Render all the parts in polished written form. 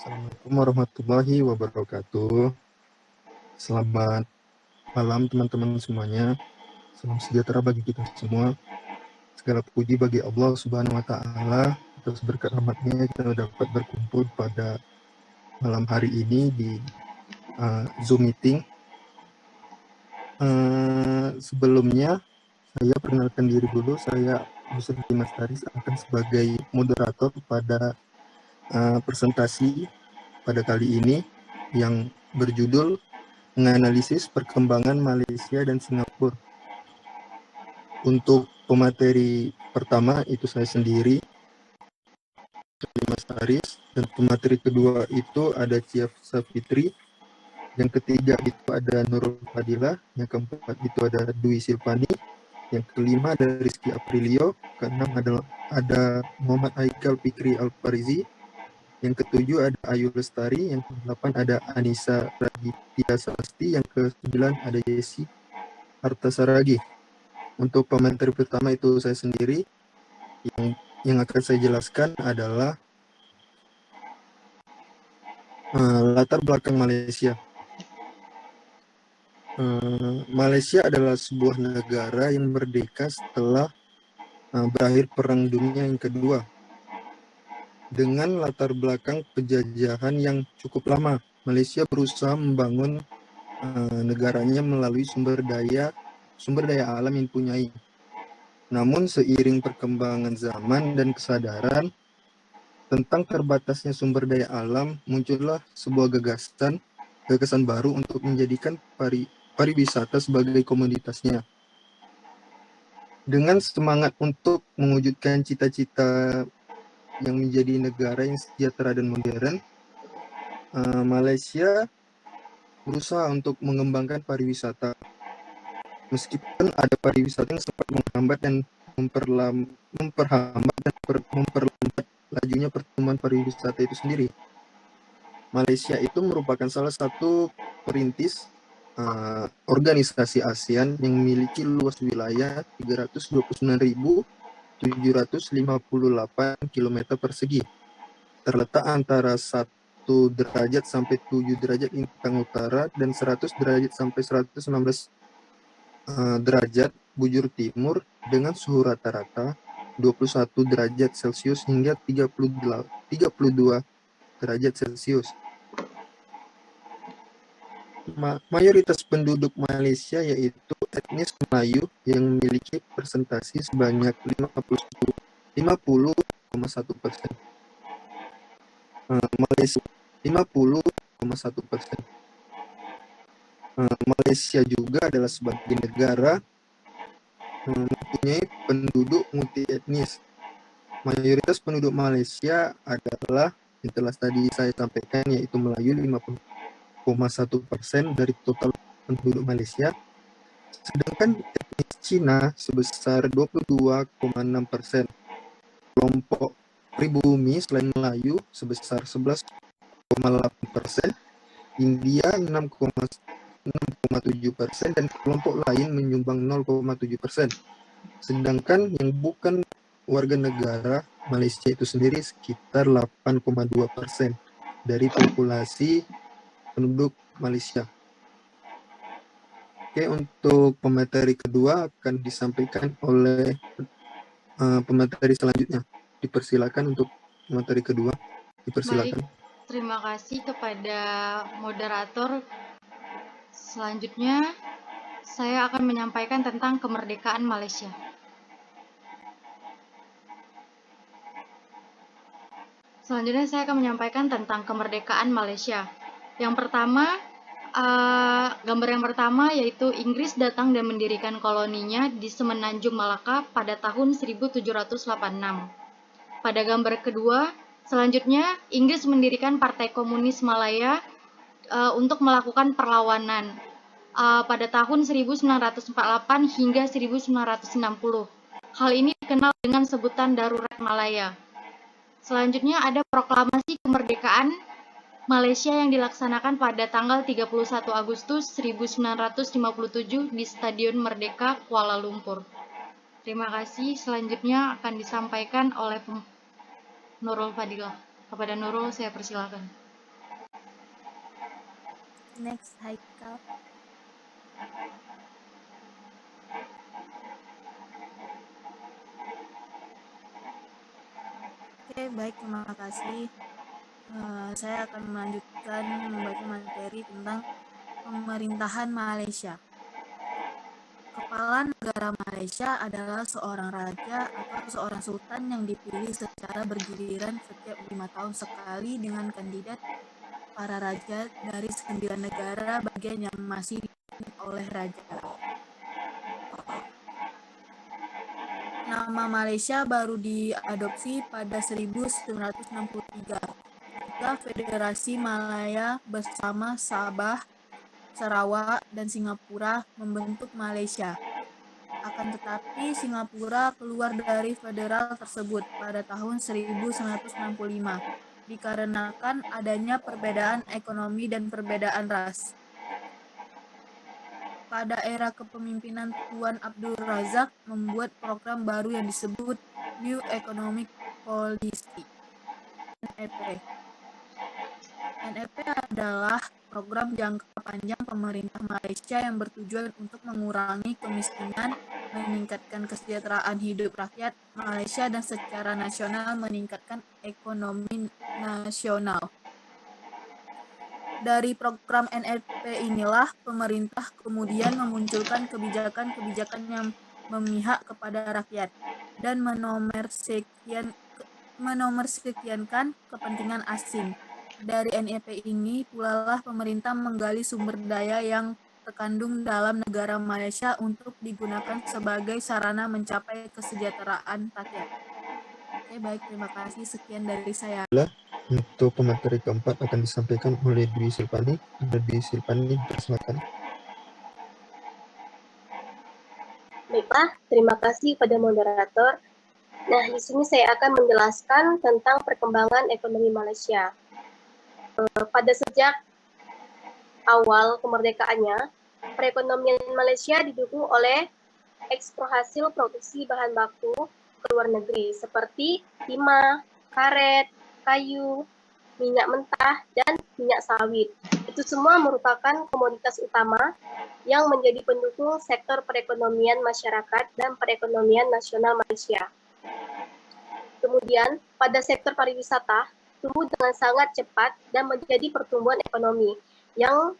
Assalamualaikum warahmatullahi wabarakatuh. Selamat malam teman-teman semuanya. Salam sejahtera bagi kita semua. Segala puji bagi Allah Subhanahu wa taala atas berkat rahmatnya kita dapat berkumpul pada malam hari ini di Zoom meeting. Sebelumnya saya perkenalkan diri dulu, saya Yusuf Dimas Taris akan sebagai moderator pada presentasi pada kali ini yang berjudul menganalisis perkembangan Malaysia dan Singapura. Untuk pemateri pertama itu saya sendiri, Dimas Taris, dan pemateri kedua itu ada Cia Safitri, yang ketiga itu ada Nurul Fadilah, yang keempat itu ada Dwi Silvani, yang kelima ada Rizky Aprilio, keenam ada Muhammad Haikal Fikri Al-Farizi, yang ketujuh ada Ayu Lestari, yang kedelapan ada Anissa Raditya Salasti, yang kesembilan ada Yesi Artasaragi. Untuk pemateri pertama itu saya sendiri, yang akan saya jelaskan adalah latar belakang Malaysia. Malaysia adalah sebuah negara yang merdeka setelah berakhir Perang Dunia yang Kedua. Dengan latar belakang penjajahan yang cukup lama, Malaysia berusaha membangun negaranya melalui sumber daya alam yang dipunyai. Namun seiring perkembangan zaman dan kesadaran tentang terbatasnya sumber daya alam, muncullah sebuah gagasan baru untuk menjadikan pariwisata sebagai komoditasnya. Dengan semangat untuk mewujudkan cita-cita yang menjadi negara yang sejahtera dan modern, Malaysia berusaha untuk mengembangkan pariwisata. Meskipun ada pariwisata yang sempat menghambat dan memperlambat lajunya pertumbuhan pariwisata itu sendiri. Malaysia itu merupakan salah satu perintis organisasi ASEAN yang memiliki luas wilayah 329.758 km persegi, terletak antara 1 derajat sampai 7 derajat lintang utara dan 100 derajat sampai 119 derajat bujur timur dengan suhu rata-rata 21 derajat Celcius hingga 32 derajat Celcius. Mayoritas penduduk Malaysia yaitu etnis Melayu yang memiliki persentase sebanyak 50,1%. Malaysia 50,1%. Malaysia juga adalah sebagai negara mempunyai penduduk multi etnis. Mayoritas penduduk Malaysia adalah yang telah tadi saya sampaikan yaitu Melayu 50,1% dari total penduduk Malaysia, sedangkan etnis Cina sebesar 22,6%. Kelompok pribumi selain Melayu sebesar 11,8%, India 6,7% dan kelompok lain menyumbang 0,7%. Sedangkan yang bukan warga negara Malaysia itu sendiri sekitar 8,2% dari populasi penduduk Malaysia. Oke, untuk pemateri kedua akan disampaikan oleh pemateri selanjutnya. Dipersilakan untuk pemateri kedua. Dipersilakan. Baik, terima kasih kepada moderator. Selanjutnya, saya akan menyampaikan tentang kemerdekaan Malaysia. Selanjutnya, saya akan menyampaikan tentang kemerdekaan Malaysia. Yang pertama, gambar yang pertama yaitu Inggris datang dan mendirikan koloninya di Semenanjung Malaka pada tahun 1786. Pada gambar kedua, selanjutnya Inggris mendirikan Partai Komunis Malaya untuk melakukan perlawanan pada tahun 1948 hingga 1960. Hal ini dikenal dengan sebutan Darurat Malaya. Selanjutnya ada proklamasi kemerdekaan Malaysia yang dilaksanakan pada tanggal 31 Agustus 1957 di Stadion Merdeka, Kuala Lumpur. Terima kasih. Selanjutnya akan disampaikan oleh Nurul Fadilah. Kepada Nurul, saya persilakan. Next, Haikal. Oke, baik, terima kasih. Saya akan melanjutkan membaca materi tentang pemerintahan Malaysia. Kepala negara Malaysia adalah seorang raja atau seorang sultan yang dipilih secara bergiliran setiap 5 tahun sekali dengan kandidat para raja dari 9 negara bagian yang masih dipimpin oleh raja. Nama Malaysia baru diadopsi pada 1963 ketika Federasi Malaya bersama Sabah, Sarawak, dan Singapura membentuk Malaysia. Akan tetapi Singapura keluar dari federal tersebut pada tahun 1965 dikarenakan adanya perbedaan ekonomi dan perbedaan ras. Pada era kepemimpinan Tuan Abdul Razak membuat program baru yang disebut New Economic Policy (NEP). NEP adalah program jangka panjang pemerintah Malaysia yang bertujuan untuk mengurangi kemiskinan, meningkatkan kesejahteraan hidup rakyat Malaysia, dan secara nasional meningkatkan ekonomi nasional. Dari program NEP inilah pemerintah kemudian memunculkan kebijakan-kebijakan yang memihak kepada rakyat dan menomorsetiankan kepentingan asing. Dari NEP ini pula lah pemerintah menggali sumber daya yang terkandung dalam negara Malaysia untuk digunakan sebagai sarana mencapai kesejahteraan rakyat. Oke, baik, terima kasih. Sekian dari saya. Untuk pemateri keempat akan disampaikan oleh Dwi Silpani. Dwi Silpani, dipersilakan. Baiklah, terima kasih pada moderator. Nah, di sini saya akan menjelaskan tentang perkembangan ekonomi Malaysia. Pada sejak awal kemerdekaannya, perekonomian Malaysia didukung oleh ekspor hasil produksi bahan baku ke luar negeri seperti timah, karet, kayu, minyak mentah, dan minyak sawit. Itu semua merupakan komoditas utama yang menjadi pendukung sektor perekonomian masyarakat dan perekonomian nasional Malaysia. Kemudian, pada sektor pariwisata, tumbuh dengan sangat cepat dan menjadi pertumbuhan ekonomi yang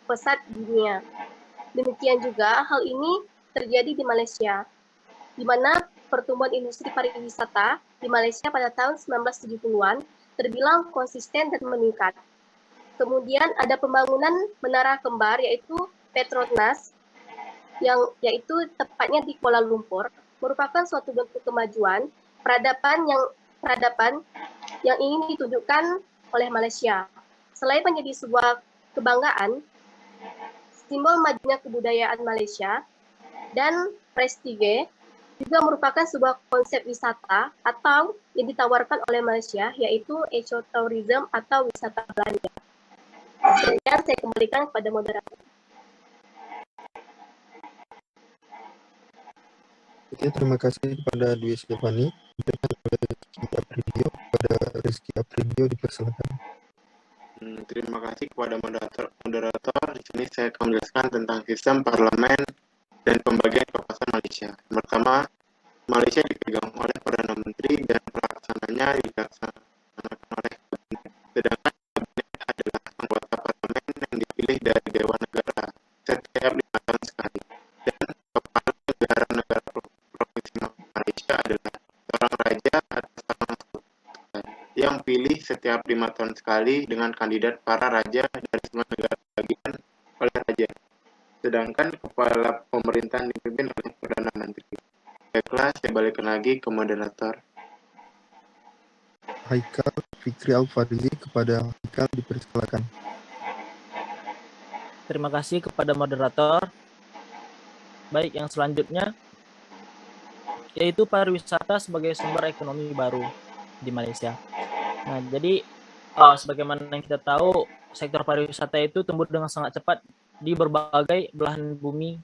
pesat di dunia. Demikian juga hal ini terjadi di Malaysia, di mana pertumbuhan industri pariwisata di Malaysia pada tahun 1970-an terbilang konsisten dan meningkat. Kemudian ada pembangunan menara kembar yaitu Petronas, yaitu tepatnya di Kuala Lumpur, merupakan suatu bentuk kemajuan peradaban yang ingin ditunjukkan oleh Malaysia. Selain menjadi sebuah kebanggaan, simbol majunya kebudayaan Malaysia dan prestige juga merupakan sebuah konsep wisata atau yang ditawarkan oleh Malaysia, yaitu ecotourism atau wisata belanja. Sekian saya kembalikan kepada moderator. Oke, terima kasih kepada Dwi Silpani. Kepada Rizky Apridio dipersilakan. Terima kasih kepada moderator. Di sini saya akan menjelaskan tentang sistem parlemen dan pembagian kekuasaan Malaysia. Yang pertama, Malaysia dipegang oleh Perdana Menteri dan pelaksananya dilaksanakan oleh Kabinet. Sedangkan Kabinet adalah anggota parlemen yang dipilih dari Dewan Negara setiap 5 tahun sekali. Dan kepala negara provinsi Malaysia adalah seorang raja atau seorang sultan yang pilih setiap 5 tahun sekali dengan kandidat para raja dari semua negara bagian oleh raja. Sedangkan kepala pemerintahan dipimpin oleh Perdana Menteri. Baiklah, saya balikan lagi ke moderator. Haikal Fikri Al-Fadli, kepada Haikal dipersilakan. Terima kasih kepada moderator. Baik, yang selanjutnya yaitu pariwisata sebagai sumber ekonomi baru di Malaysia. Nah, jadi sebagaimana yang kita tahu, sektor pariwisata itu tumbuh dengan sangat cepat di berbagai belahan bumi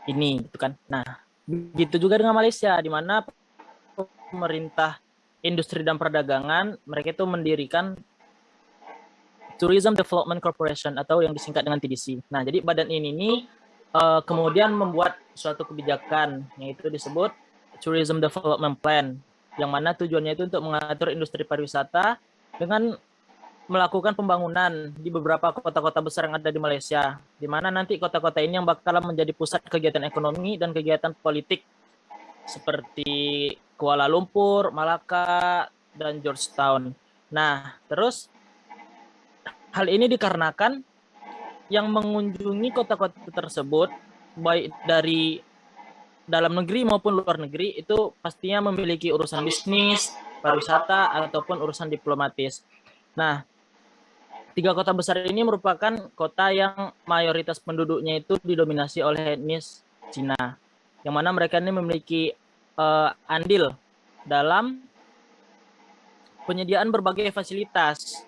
ini, gitu kan. Nah, begitu juga dengan Malaysia, di mana pemerintah industri dan perdagangan mereka itu mendirikan Tourism Development Corporation atau yang disingkat dengan TDC. Nah, jadi badan ini kemudian membuat suatu kebijakan yaitu disebut Tourism Development Plan, yang mana tujuannya itu untuk mengatur industri pariwisata dengan melakukan pembangunan di beberapa kota-kota besar yang ada di Malaysia, di mana nanti kota-kota ini yang bakalan menjadi pusat kegiatan ekonomi dan kegiatan politik seperti Kuala Lumpur, Malaka, dan Georgetown. Nah, terus hal ini dikarenakan yang mengunjungi kota-kota tersebut, baik dari dalam negeri maupun luar negeri, itu pastinya memiliki urusan bisnis, pariwisata, ataupun urusan diplomatis. Nah, 3 kota besar ini merupakan kota yang mayoritas penduduknya itu didominasi oleh etnis Cina, yang mana mereka ini memiliki andil dalam penyediaan berbagai fasilitas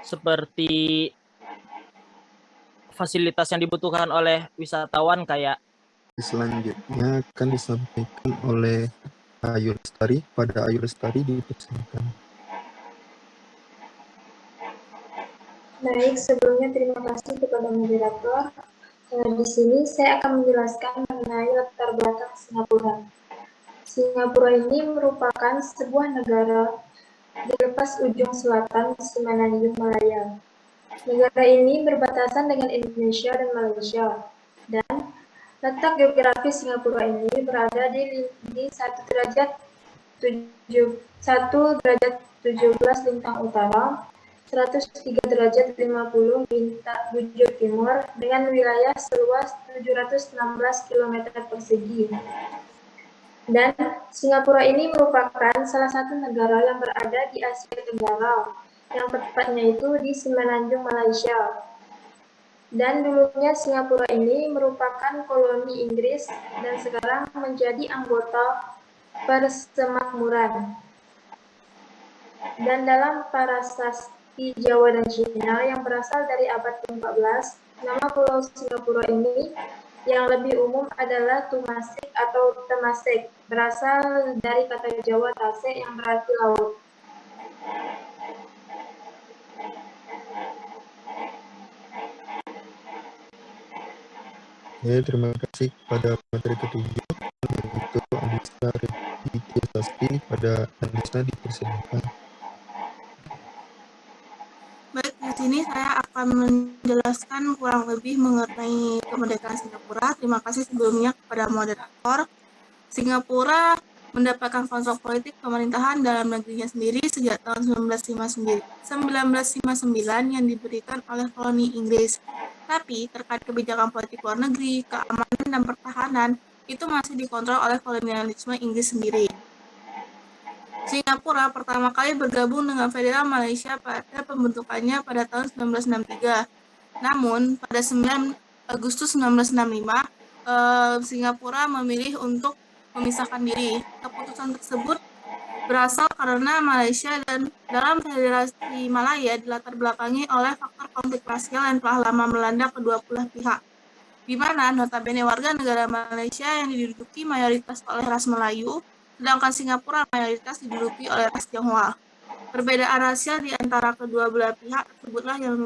seperti fasilitas yang dibutuhkan oleh wisatawan kayak Selanjutnya akan disampaikan oleh Ayu Lestari. Pada Ayu Lestari dipersilakan. Baik, sebelumnya terima kasih kepada moderator. Di sini saya akan menjelaskan mengenai latar belakang Singapura. Singapura ini merupakan sebuah negara di lepas ujung selatan Semenanjung Malaya. Negara ini berbatasan dengan Indonesia dan Malaysia, dan letak geografis Singapura ini berada di 1 derajat 17 lintang utara, 103 derajat 50 bujur timur, dengan wilayah seluas 716 km persegi. Dan Singapura ini merupakan salah satu negara yang berada di Asia Tenggara, yang tepatnya itu di Semenanjung Malaysia. Dan dulunya Singapura ini merupakan koloni Inggris dan sekarang menjadi anggota Persemakmuran. Dan dalam prasasti Jawa dan Cina yang berasal dari abad ke-14, nama pulau Singapura ini yang lebih umum adalah Tumasik atau Temasek, berasal dari kata Jawa tasek yang berarti laut. Terima kasih kepada materi ketujuh, yaitu Anissa Reviti Sasti. Pada Anissa dipersilakan. Baik, di sini saya akan menjelaskan kurang lebih mengenai kemerdekaan Singapura. Terima kasih sebelumnya kepada moderator. Singapura mendapatkan konsep politik pemerintahan dalam negerinya sendiri sejak tahun 1959 yang diberikan oleh koloni Inggris. Tapi terkait kebijakan politik luar negeri, keamanan, dan pertahanan, itu masih dikontrol oleh kolonialisme Inggris sendiri. Singapura pertama kali bergabung dengan Federal Malaysia pada pembentukannya pada tahun 1963. Namun, pada 9 Agustus 1965, Singapura memilih untuk memisahkan diri. Keputusan tersebut berasal karena Malaysia dan dalam Federasi Malaya dilatar belakangi oleh faktor konflik rasial yang telah lama melanda kedua belah pihak, di mana notabene warga negara Malaysia yang diduduki mayoritas oleh ras Melayu, sedangkan Singapura mayoritas diduduki oleh ras Tionghoa. Perbedaan rasial di antara kedua belah pihak tersebutlah yang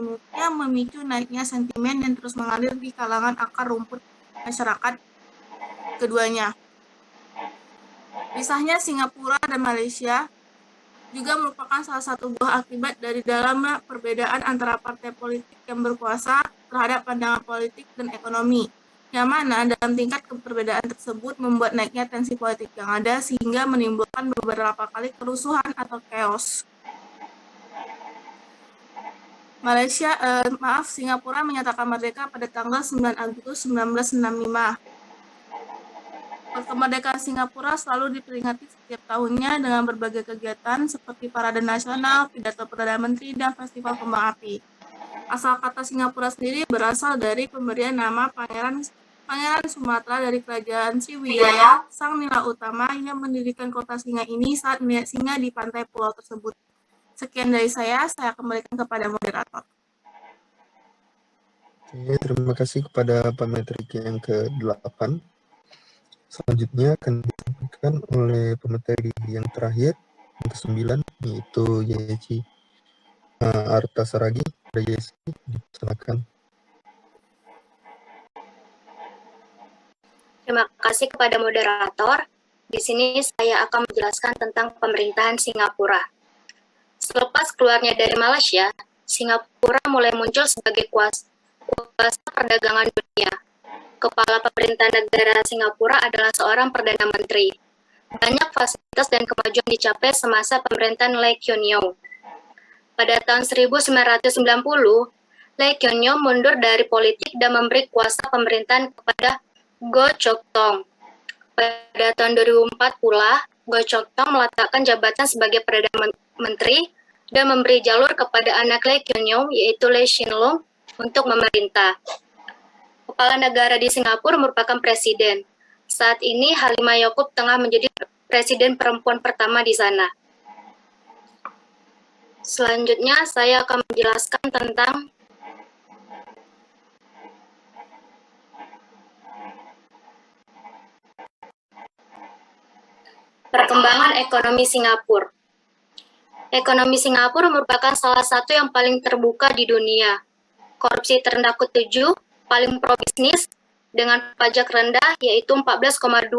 memicu naiknya sentimen yang terus mengalir di kalangan akar rumput masyarakat keduanya. Pisahnya Singapura dan Malaysia juga merupakan salah satu buah akibat dari dalamnya perbedaan antara partai politik yang berkuasa terhadap pandangan politik dan ekonomi, yang mana dalam tingkat perbedaan tersebut membuat naiknya tensi politik yang ada sehingga menimbulkan beberapa kali kerusuhan atau chaos. Singapura menyatakan merdeka pada tanggal 9 Agustus 1965. Kemerdekaan Singapura selalu diperingati setiap tahunnya dengan berbagai kegiatan seperti parade nasional, pidato Perdana Menteri, dan festival kembang api. Asal kata Singapura sendiri berasal dari pemberian nama Pangeran Sumatera dari Kerajaan Sriwijaya, sang nila utama yang mendirikan kota Singa ini saat melihat singa di pantai pulau tersebut. Sekian dari saya kembalikan kepada moderator. Terima kasih kepada pemateri yang ke-8. Selanjutnya akan disampaikan oleh pemateri yang terakhir, yang ke-9, yaitu Yeci. Arta Saragi, ada Yesi, silakan. Terima kasih kepada moderator. Di sini saya akan menjelaskan tentang pemerintahan Singapura. Selepas keluarnya dari Malaysia, Singapura mulai muncul sebagai kuasa perdagangan dunia. Kepala pemerintah negara Singapura adalah seorang Perdana Menteri. Banyak fasilitas dan kemajuan dicapai semasa pemerintahan Lee Kuan Yew. Pada tahun 1990, Lee Kuan Yew mundur dari politik dan memberi kuasa pemerintahan kepada Goh Chok Tong. Pada tahun 2004 pula, Goh Chok Tong meletakkan jabatan sebagai Perdana Menteri dan memberi jalur kepada anak Lee Kuan Yew, yaitu Lee Hsien Loong, untuk memerintah. Kepala negara di Singapura merupakan presiden. Saat ini Halimah Yacob tengah menjadi presiden perempuan pertama di sana. Selanjutnya saya akan menjelaskan tentang perkembangan ekonomi Singapura. Ekonomi Singapura merupakan salah satu yang paling terbuka di dunia. Korupsi terendah ke-7, paling pro-bisnis, dengan pajak rendah yaitu 14,2%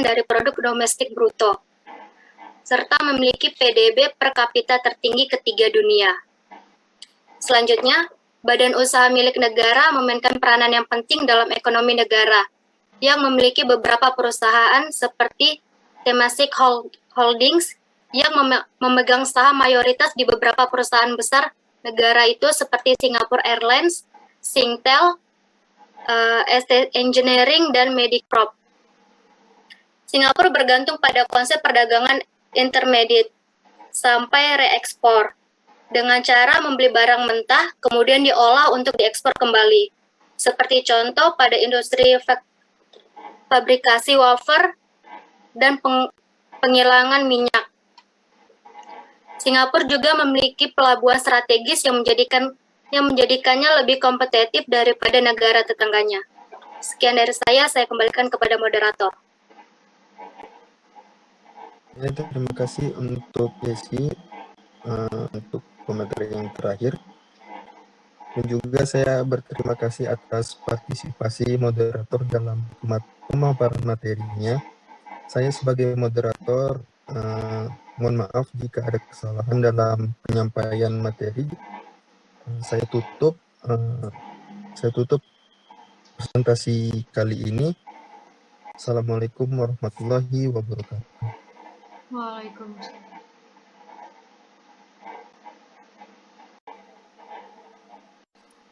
dari produk domestik bruto, serta memiliki PDB per kapita tertinggi ketiga dunia. Selanjutnya, badan usaha milik negara memainkan peranan yang penting dalam ekonomi negara, yang memiliki beberapa perusahaan seperti Temasek Holdings yang memegang saham mayoritas di beberapa perusahaan besar negara itu seperti Singapore Airlines, Singtel, Estate Engineering, dan Medicorp. Singapura bergantung pada konsep perdagangan intermediate sampai reekspor dengan cara membeli barang mentah kemudian diolah untuk diekspor kembali. Seperti contoh pada industri fabrikasi wafer dan penghilangan minyak. Singapura juga memiliki pelabuhan strategis yang menjadikannya lebih kompetitif daripada negara tetangganya. Sekian dari saya kembalikan kepada moderator. Ya, terima kasih untuk Yesi untuk komentar yang terakhir. Dan juga saya berterima kasih atas partisipasi moderator dalam pemaparan materinya. Saya sebagai moderator mohon maaf jika ada kesalahan dalam penyampaian materi. Saya tutup presentasi kali ini. Assalamualaikum warahmatullahi wabarakatuh. Waalaikumsalam.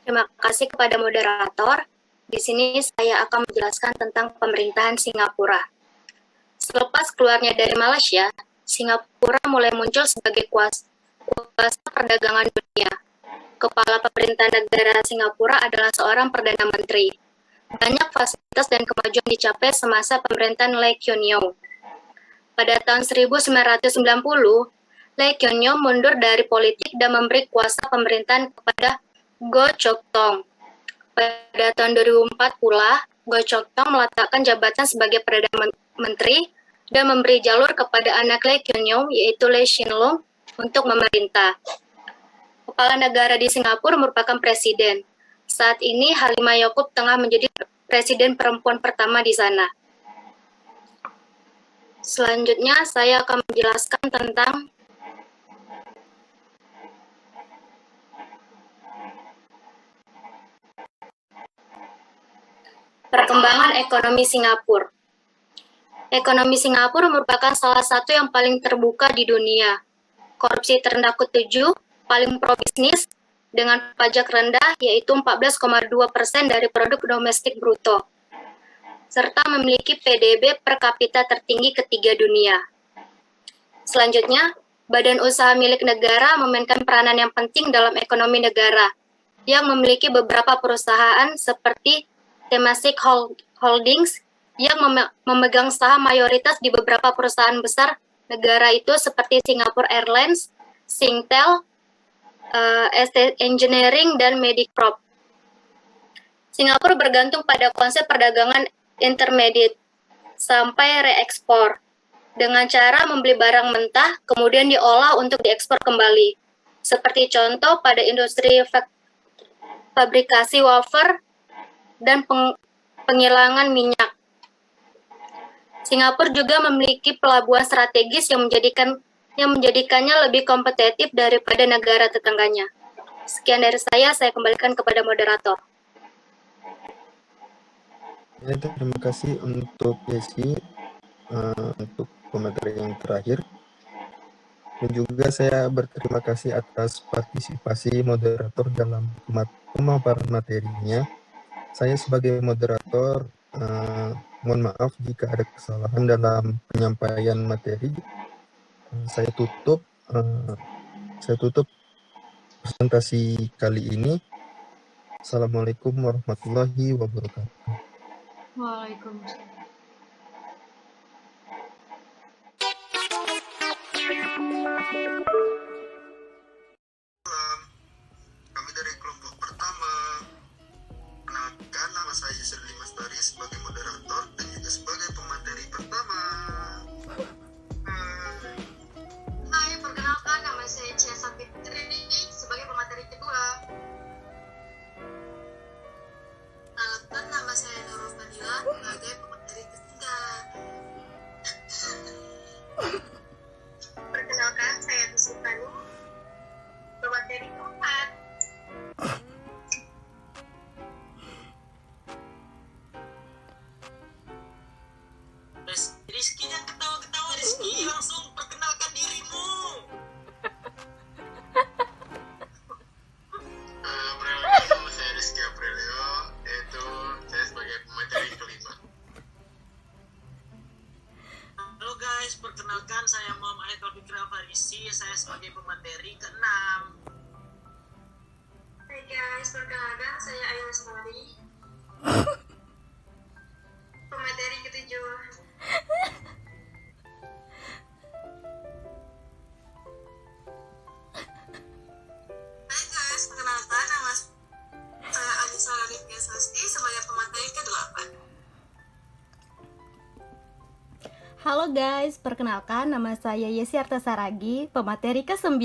Terima kasih kepada moderator. Di sini saya akan menjelaskan tentang pemerintahan Singapura. Selepas keluarnya dari Malaysia, Singapura mulai muncul sebagai kuasa perdagangan dunia. Kepala pemerintah negara Singapura adalah seorang Perdana Menteri. Banyak fasilitas dan kemajuan dicapai semasa pemerintahan Lee Kuan Yew. Pada tahun 1990, Lee Kuan Yew mundur dari politik dan memberi kuasa pemerintahan kepada Goh Chok Tong. Pada tahun 2004 pula, Goh Chok Tong meletakkan jabatan sebagai Perdana Menteri dan memberi jalur kepada anak Lee Kuan Yew, yaitu Lee Hsien Loong, untuk memerintah. Kepala negara di Singapura merupakan presiden. Saat ini Halimah Yacob tengah menjadi presiden perempuan pertama di sana. Selanjutnya saya akan menjelaskan tentang perkembangan ekonomi Singapura. Ekonomi Singapura merupakan salah satu yang paling terbuka di dunia. Korupsi terendah ke-7, paling pro-bisnis, dengan pajak rendah yaitu 14,2% dari produk domestik bruto, serta memiliki PDB per kapita tertinggi ketiga dunia. Selanjutnya, badan usaha milik negara memainkan peranan yang penting dalam ekonomi negara, yang memiliki beberapa perusahaan seperti Temasek Holdings yang memegang saham mayoritas di beberapa perusahaan besar negara itu seperti Singapore Airlines, Singtel, Estate Engineering, dan Medicorp. Singapura bergantung pada konsep perdagangan intermediate sampai reekspor dengan cara membeli barang mentah kemudian diolah untuk diekspor kembali. seperti contoh pada industri fabrikasi wafer dan penghilangan minyak. Singapura juga memiliki pelabuhan strategis yang menjadikannya lebih kompetitif daripada negara tetangganya. Sekian dari saya kembalikan kepada moderator. Ya, terima kasih untuk Yesi untuk pemateri yang terakhir. Dan juga saya berterima kasih atas partisipasi moderator dalam pemaparan materinya. Saya sebagai moderator mohon maaf jika ada kesalahan dalam penyampaian materi. Saya tutup presentasi kali ini. Assalamualaikum warahmatullahi wabarakatuh. Waalaikumsalam. Kami dari kelompok pertama. Kenalkan, nama saya Yusri Limastari sebagai moderator dan juga sebagai pemateri pertama. Hai, perkenalkan nama saya Cia Sapitri sebagai pemateri kedua. Perkenalkan, nama saya Nurul Fadila sebagai pemateri ketiga. Perkenalkan, saya Tusukani, pemateri keempat. Rizky, jangan ketawa-ketawa Rizky, langsung perkenalkan dirimu. Perkenalkan, nama saya Rizky Aprilio, yaitu saya sebagai pemateri kelima. Halo guys, perkenalkan saya Muhammad Haikal Fikri Alfarisi, saya sebagai pemateri ke-6. Hai guys, perkenalkan saya Ayu Lestari, pemateri ke-7. Hai guys, perkenalkan nama saya Anissa Rifki Sasti sebagai pemateri ke-8. Halo guys, perkenalkan nama saya Yesi Artasaragi, pemateri ke-9.